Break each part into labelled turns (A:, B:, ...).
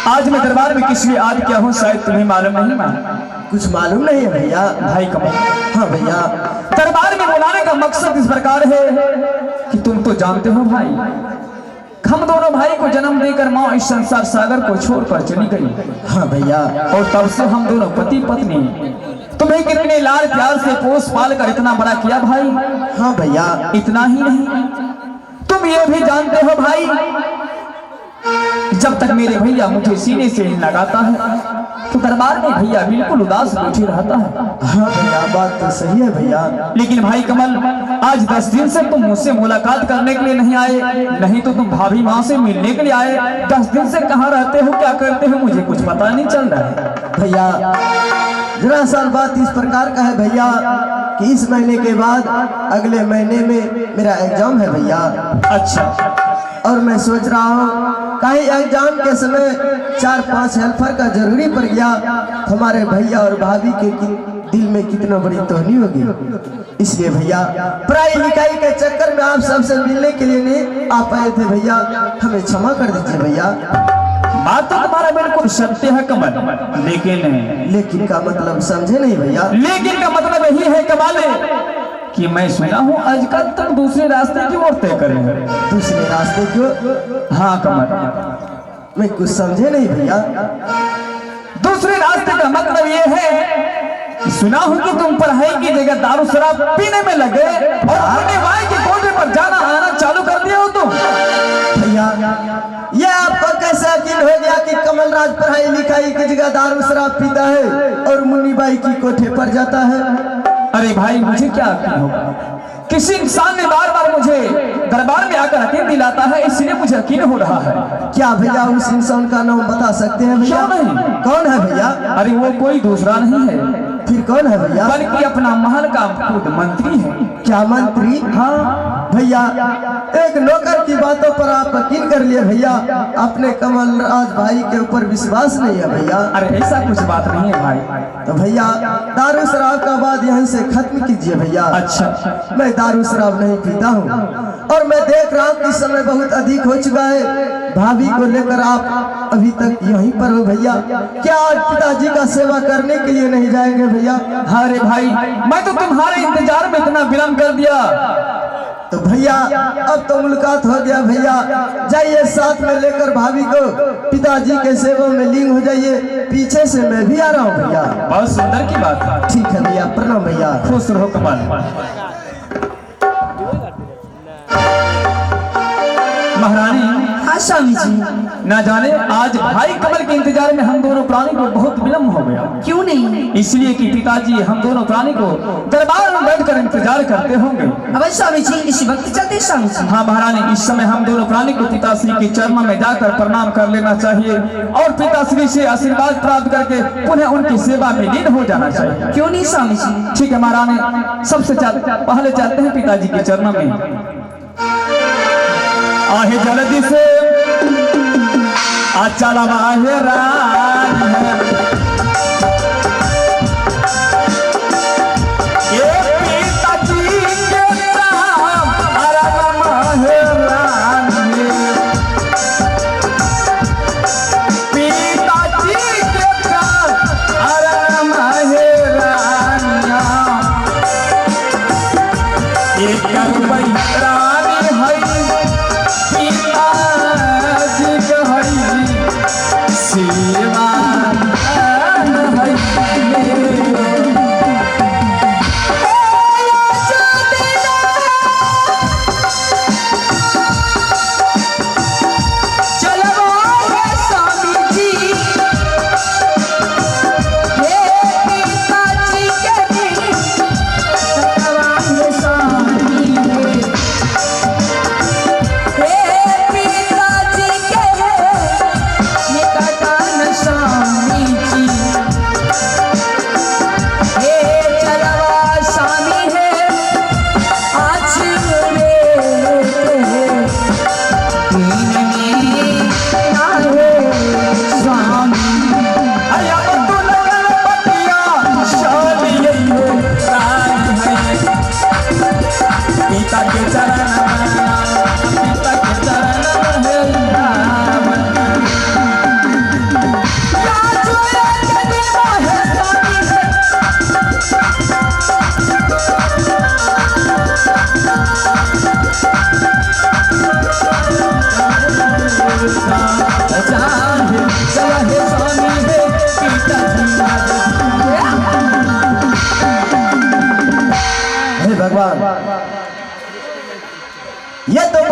A: आज मैं दरबार में किस लिए आज क्या हूँ शायद तुम्हें मालूम नहीं है।
B: कुछ मालूम नहीं है भैया।
A: भाई कमल,
B: हाँ भैया।
A: दरबार में बुलाने का मकसद इस प्रकार है कि तुम तो जानते हो भाई, हम दोनों भाई को जन्म देकर माँ इस संसार सागर को छोड़कर चली गई।
B: हाँ भैया।
A: और तब से हम दोनों पति पत्नी तुम्हें कितने लाल प्यार से पोस पाल कर इतना बड़ा किया भाई।
B: हाँ भैया।
A: इतना ही नहीं, तुम ये भी जानते हो भाई, जब तक मेरे भैया मुझे सीने से लगाता है तो दरबार में भैया बिल्कुल उदास बैठे रहता है।
B: हाँ भैया, बात तो सही है भैया।
A: लेकिन भाई कमल, आज 10 दिन से तुम मुझसे मुलाकात करने के लिए नहीं आए, नहीं तो तुम भाभी माँ से मिलने के लिए आए। 10 दिन से कहाँ रहते हो, क्या करते हो, मुझे कुछ पता नहीं चल रहा है।
B: भैया दरअसल बात इस प्रकार का है भैया कि इस महीने के बाद अगले महीने में मेरा एग्जाम है भैया।
A: अच्छा।
B: और मैं सोच रहा हूँ कहीं एग्जाम के समय 4-5 हेल्पर का जरूरी पड़ गया, हमारे भैया और भाभी के दिल में कितना बड़ी तोहनी होगी। इसलिए भैया पढ़ाई लिखाई के चक्कर में आप सबसे मिलने के लिए नहीं आ पाए थे भैया, हमें क्षमा कर दीजिए भैया।
A: बात तो तुम्हारा बिल्कुल सत्य है कमल,
B: लेकिन का मतलब समझे नहीं भैया।
A: लेकिन का मतलब यही है कमाल कि मैं सुना हूँ आजकल तुम दूसरे रास्ते की ओर तय करे।
B: दूसरे रास्ते क्यों?
A: हाँ कमल,
B: मैं कुछ समझे नहीं भैया।
A: दूसरे रास्ते का मतलब ये है कि सुना हूँ कि तुम पढ़ाई की जगह दारू शराब पीने में लगे और अपने भाई के कोटे पर जाना आना चालू कर दिया हो तुम।
B: भैया ये आपको कैसे यकीन हो गया कि कमलराज पढ़ाई लिखाई की जगह दारू शराब पीता है और मुन्नी बाई की कोठे पर जाता है?
A: अरे भाई मुझे क्या यकीन होगा, किसी इंसान ने बार बार मुझे दरबार में आकर यकीन दिलाता है, इसलिए मुझे यकीन हो रहा है।
B: क्या भैया उस इंसान का नाम बता सकते हैं भैया?
A: क्यों नहीं?
B: कौन है भैया?
A: अरे वो कोई दूसरा नहीं है,
B: फिर कौन है भैया?
A: बल्कि अपना महल का खुद मंत्री है।
B: क्या मंत्री?
A: हाँ
B: भैया एक नौकर की बातों पर आप यकीन कर लिए भैया, अपने कमलराज भाई के ऊपर विश्वास नहीं है भैया।
A: अरे ऐसा कुछ बात नहीं है भाई।
B: तो भैया दारू शराब का बात यहीं से खत्म कीजिए भैया।
A: अच्छा।
B: मैं दारू शराब नहीं पीता हूँ और मैं देख रहा हूँ कि समय बहुत अधिक हो चुका है, भाभी को लेकर आप अभी तक यहीं पर हो भैया। क्या आज पिताजी का सेवा करने के लिए नहीं जाएंगे भैया?
A: अरे भाई मैं तो तुम्हारे इंतजार में इतना विलम्ब कर दिया।
B: तो भैया अब तो मुलाकात हो गया भैया, जाइए साथ में लेकर भाभी को पिताजी के सेवा में लीन हो जाइए। पीछे से मैं भी आ रहा हूँ भैया।
A: बहुत सुंदर की बात है।
B: ठीक है भैया, प्रणाम भैया।
A: खुश रहो कमल। महारानी।
B: हाँ स्वामी जी।
A: ना जाने आज भाई कमल के इंतजार में हम दोनों प्राणी को बहुत विलम्ब हो गया।
B: क्यों नहीं?
A: इसलिए कि पिताजी हम दोनों प्राणी को दरबार में बैठकर इंतजार करते होंगे।
B: अब स्वामी जी इस वक्त चलते स्वामी जी।
A: हाँ महारानी, इस समय हम दोनों प्राणी को पिताश्री के चरणों में जाकर प्रणाम कर लेना चाहिए और पिताश्री से आशीर्वाद प्राप्त करके पुनः उनकी सेवा में लीन हो जाना चाहिए।
B: क्यों नहीं स्वामी जी?
A: ठीक है महारानी, सबसे पहले चलते हैं पिताजी के चरणों में। आहे जल्दी से चल माहे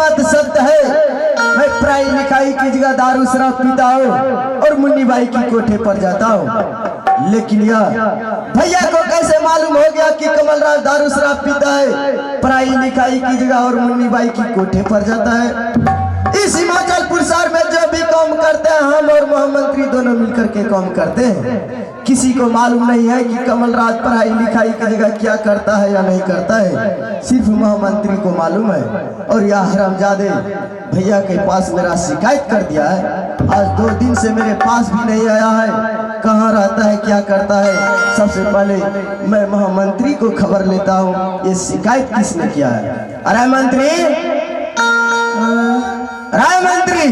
B: बात सत्य है। मैं पढ़ाई लिखाई की जगह दारू शराब पीता हूँ और मुन्नी बाई की कोठे पर जाता हूँ, लेकिन यह भैया को कैसे मालूम हो गया कि कमलराज दारू शराब पीता है, पढ़ाई लिखाई की जगह और मुन्नी बाई की कोठे पर जाता है। इस हिमाचल पुरसार में जो भी काम करते हैं हम और महामंत्री दोनों मिलकर के काम करते हैं। किसी को मालूम नहीं है कि कमलराज पढ़ाई लिखाई की जगह क्या करता है या नहीं करता है, सिर्फ महामंत्री को मालूम है। और यह हरामजादे भैया के पास मेरा शिकायत कर दिया है। आज 2 दिन से मेरे पास भी नहीं आया है, कहाँ रहता है क्या करता है। सबसे पहले मैं महामंत्री को खबर लेता हूँ ये शिकायत किसने किया है। अरे मंत्री, राय मंत्री,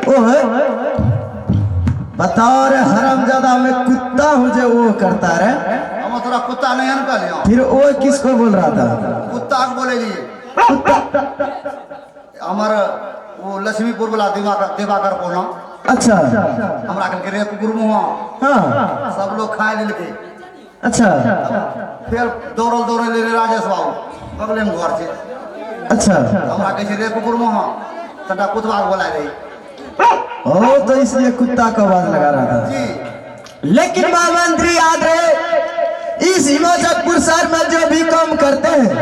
B: ओए बताओ रे हरामजादा, मैं कुत्ता हूँ जो वो करता रे।
C: हम तोरा कुत्ता नहीं निकाल लिया।
B: फिर वो किसको बोल रहा था?
C: कुत्ता को बोले जी। हमार वो लक्ष्मीपुर वाला दिवाकर बोला।
B: अच्छा,
C: हमरा के रे कुकुर मुआ।
B: हाँ,
C: सब लोग खाए लेके।
B: अच्छा,
C: फिर दौड़ल ले राजेश बाबू बगले में घर से।
B: अच्छा,
C: हमरा कहे रे कुकुर मुआ तटा कुतवा बोला रही।
B: ओ तो इसलिए कुत्ता का आवाज लगा रहा था
C: जी।
B: लेकिन महामंत्री याद रहे, इस हिमाचल पुरसार में जो भी काम करते हैं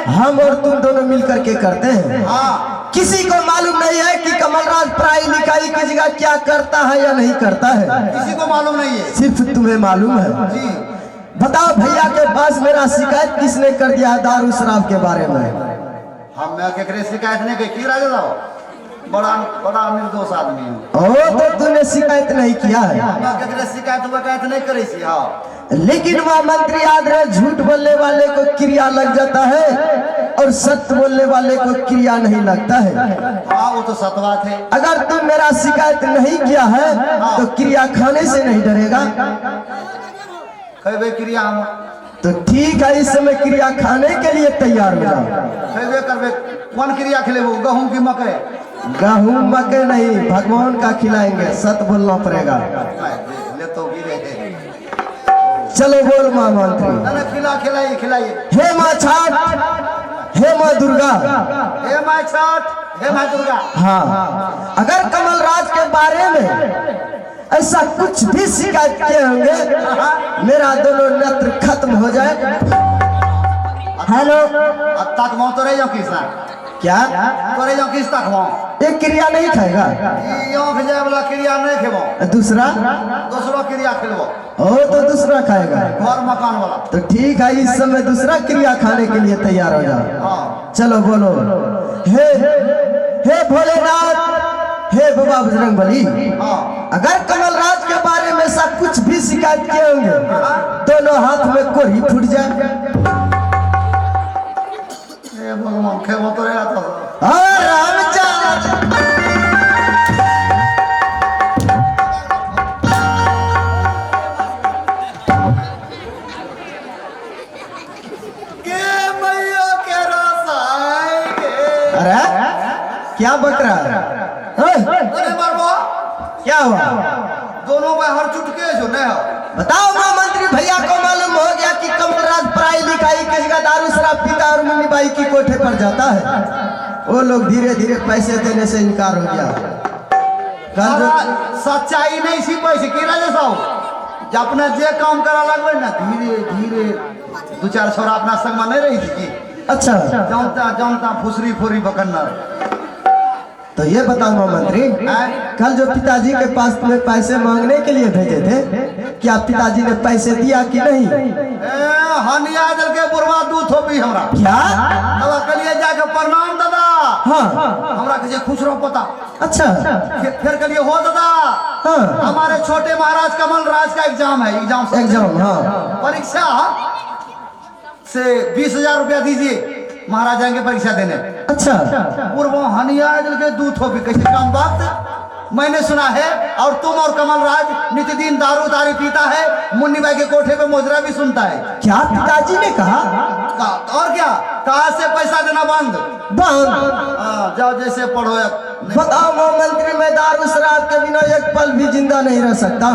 B: हम और तुम दोनों मिलकर के करते हैं।
C: हाँ।
B: किसी को मालूम नहीं है कि कमलराज पढ़ाई लिखाई की जगह क्या करता है या नहीं करता है।
C: किसी को मालूम नहीं है,
B: सिर्फ तुम्हें मालूम है।
C: जी।
B: बताओ भैया के पास मेरा शिकायत किसने कर दिया है दारू शराब के बारे में?
C: हम केकरे शिकायत नहीं की राजा साहब, बड़ा निर्दोष आदमी है।
B: ओ तो तूने शिकायत नहीं किया है।
C: केकरे शिकायत नहीं करे सी। हाँ,
B: लेकिन वह मंत्री याद रहे, झूठ बोलने वाले को क्रिया लग जाता है और सत्य बोलने वाले को क्रिया नहीं लगता है।
C: हाँ, वो तो सत्य बात है।
B: अगर तुम मेरा शिकायत नहीं किया है तो क्रिया खाने से नहीं डरेगा।
C: खेबे क्रिया हम
B: तो ठीक है, इस समय क्रिया खाने के लिए तैयार हो जाओ।
C: खेबे करबे। कौन क्रिया खिलेबो? गेहूं की मकई?
B: गेहूं मकई नहीं, भगवान का खिलाएंगे, सत्य बोलना पड़ेगा।
C: ले तो गिरे है।
B: चलो बोल महामंत्री।
C: ना खिलाइए।
B: हे माँ छाट, हे माँ दुर्गा।
C: हे माँ छठ, हे माँ दुर्गा।
B: हाँ, अगर कमलराज के बारे में ऐसा कुछ भी शिकायत किए होंगे, मेरा दोनों नेत्र खत्म हो जाए। हेलो,
C: अब तक मौ तो रह जाओ किसा।
B: क्या
C: तो रह जाओ किस तक मौ?
B: एक क्रिया नहीं खाएगा?
C: ई आंख जाए वाला क्रिया नहीं खेबो।
B: दूसरा
C: क्रिया खेलबो।
B: ओ तो दूसरा खाएगा।
C: घर मकान वाला।
B: तो ठीक है, इस समय दूसरा क्रिया खाने के लिए तैयार हो जाओ।
C: हाँ।
B: चलो बोलो। हे भोलेनाथ, हे बाबा बजरंगबली।
C: हाँ।
B: अगर कमलराज के बारे में ऐसा कुछ भी शिकायत किए होंगे, दोनों हाथ में कोढ़ी फूट जाए।
C: भगवान खेबो तो रह तो।
B: अरे क्या बक रहा है?
C: अरे मरबो
B: क्या हुआ?
C: दोनों में हर चुटके जो नहीं हो।
B: बताओ महामंत्री, भैया को मालूम हो गया कि कमलराज पढ़ाई लिखाई की जगह दारू शराब पीता और मुन्नी बाई की कोठे पर जाता है। वो लोग धीरे धीरे पैसे देने से इनकार हो गया।
C: सच्चाई नहीं सी पैसे की राजा साहब, जब अपना जे काम करा लगवे ना धीरे धीरे 2-4 छोरा अपना संग में नहीं रही थी।
B: अच्छा,
C: जानता फुसरी फोरी बकन्ना।
B: तो ये बताओ महामंत्री, कल जो पिताजी के पास तुम्हें पैसे मांगने के लिए भेजे थे, क्या पिताजी ने पैसे दिया कि नहीं?
C: हनिया दल के बुरवा दू थोपी हमरा।
B: क्या?
C: अब कलिए जाके प्रणाम दादा।
B: हाँ।
C: हमरा के खुश रहो पता।
B: अच्छा।
C: फिर कलिए हो दादा।
B: हाँ।
C: हमारे छोटे महाराज कमलराज का एग्जाम है।
B: एग्जाम हाँ।
C: परीक्षा से 20,000 रुपया दीजिए, महाराज जाएंगे परीक्षा देने।
B: अच्छा।
C: पूर्व हनिया दल के दूध हो भी कैसे काम बात मैंने सुना है। और तुम और कमलराज नित्यदिन दारू पीता है, मुन्नी बाई के कोठे पे मोजरा भी सुनता है।
B: क्या पिताजी ने कहा?
C: और क्या? कहा से पैसा देना बंद? जाओ जैसे पढ़ो।
B: बताओ महामंत्री, मैं दारू शराब के बिना एक पल भी जिंदा नहीं रह सकता।